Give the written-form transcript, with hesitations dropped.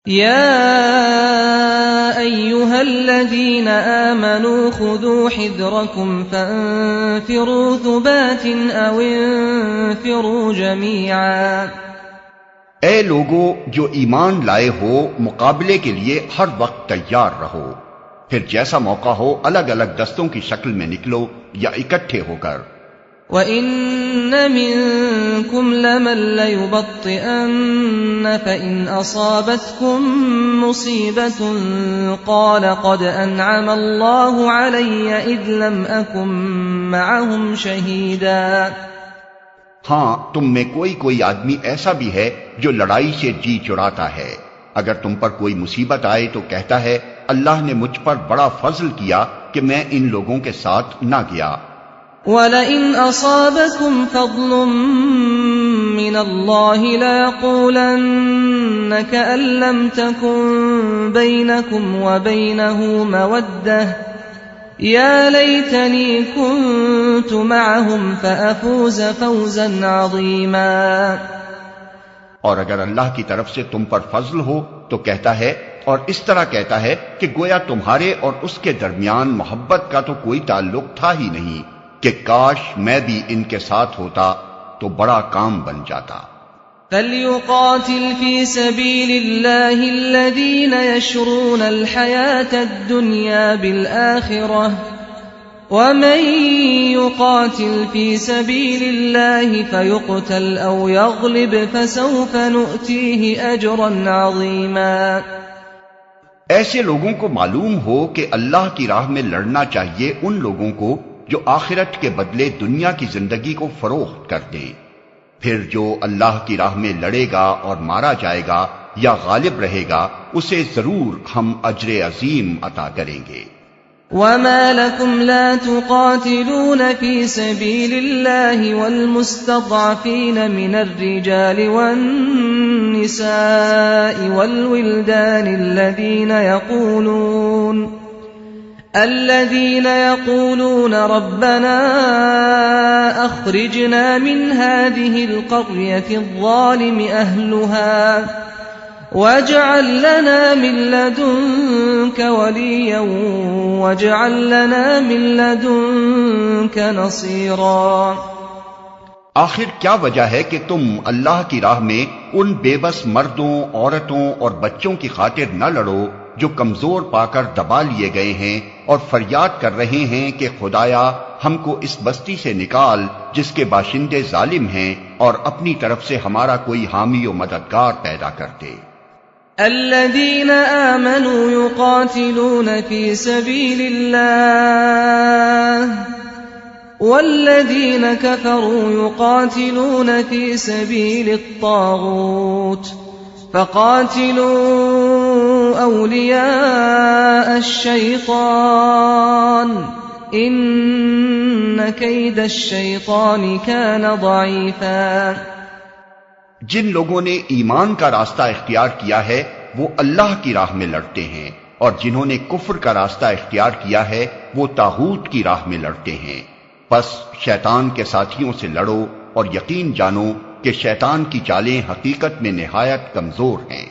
يا أيها الذين آمنوا خذوا حذركم فانفروا ثبات أو انفروا جميعا. اے لوگو جو ایمان لائے ہو، مقابلے کے لیے ہر وقت تیار رہو، پھر جیسا موقع ہو الگ الگ دستوں کی شکل میں نکلو یا اکٹھے ہو کر. وَإِنَّ مِنكُمْ لَمَن لَّيُبَطِّئَنَّ فَإِنْ أَصَابَتْكُم مُّصِيبَةٌ قَالَ قَدْ أَنْعَمَ اللَّهُ عَلَيَّ إِذْ لَمْ أَكُن مَّعَهُمْ شَهِيدًا. ہاں، تم میں کوئی آدمی ایسا بھی ہے جو لڑائی سے جی چراتا ہے. اگر تم پر کوئی مصیبت آئے تو کہتا ہے اللہ نے مجھ پر بڑا فضل کیا کہ میں ان لوگوں کے ساتھ نہ گیا. وَلَئِنْ أَصَابَكُمْ فَضْلٌ مِّنَ اللَّهِ لَيَقُولَنَّ كَأَن لَّمْ تَكُن بَيْنَكُمْ وَبَيْنَهُ مَوَدَّةٌ يَا لَيْتَنِي كُنتُ مَعَهُمْ فَأَفُوزَ فَوْزًا عَظِيمًا. اور اگر اللہ کی طرف سے تم پر فضل ہو تو کہتا ہے، اور اس طرح کہتا ہے کہ گویا تمہارے اور اس کے درمیان محبت کا تو کوئی تعلق تھا ہی نہیں، کہ کاش میں بھی ان کے ساتھ ہوتا تو بڑا کام بن جاتا. فَلْيُقَاتِلْ فِي سَبِيلِ اللَّهِ الَّذِينَ يَشْرُونَ الْحَيَاةَ الدُّنْيَا بِالْآخِرَةِ وَمَن يُقَاتِلْ فِي سَبِيلِ اللَّهِ فَيُقْتَلْ أَوْ يَغْلِبْ فَسَوْفَ نُؤْتِيهِ أَجْرًا عَظِيمًا. ایسے لوگوں کو معلوم ہو کہ اللہ کی راہ میں لڑنا چاہیے ان لوگوں کو جو آخرت کے بدلے دنیا کی زندگی کو فروخت کر دیں. پھر جو اللہ کی راہ میں لڑے گا اور مارا جائے گا یا غالب رہے گا اسے ضرور ہم اجر عظیم عطا کریں گے. وَمَا لَكُمْ لَا تُقَاتِلُونَ فِي سَبِيلِ اللَّهِ وَالْمُسْتَضْعَفِينَ مِنَ الرِّجَالِ وَالنِّسَاءِ وَالْوِلْدَانِ الَّذِينَ يَقُولُونَ رَبَّنَا أَخْرِجْنَا مِنْ هَٰذِهِ الْقَرْيَةِ الظَّالِمِ أَهْلُهَا وَاجْعَل لَّنَا مِن لَّدُنكَ وَلِيًّا وَاجْعَل لَّنَا مِن لَّدُنكَ نَصِيرًا. آخر کیا وجہ ہے کہ تم اللہ کی راہ میں ان بے بس مردوں، عورتوں اور بچوں کی خاطر نہ لڑو جو کمزور پا کر دبا لیے گئے ہیں اور فریاد کر رہے ہیں کہ خدایا ہم کو اس بستی سے نکال جس کے باشندے ظالم ہیں، اور اپنی طرف سے ہمارا کوئی حامی و مددگار پیدا کر دے. الذين آمنوا يقاتلون في سبيل الله والذين كفروا يقاتلون في سبيل الطاغوت فقاتلوا أولياء الشيطان إن كيد الشيطان كان ضعيفا. جن لوگوں نے ایمان کا راستہ اختیار کیا ہے وہ اللہ کی راہ میں لڑتے ہیں، اور جنہوں نے کفر کا راستہ اختیار کیا ہے وہ طاغوت کی راہ میں لڑتے ہیں. پس شیطان کے ساتھیوں سے لڑو اور یقین جانو کہ شیطان کی چالیں حقیقت میں نہایت کمزور ہیں.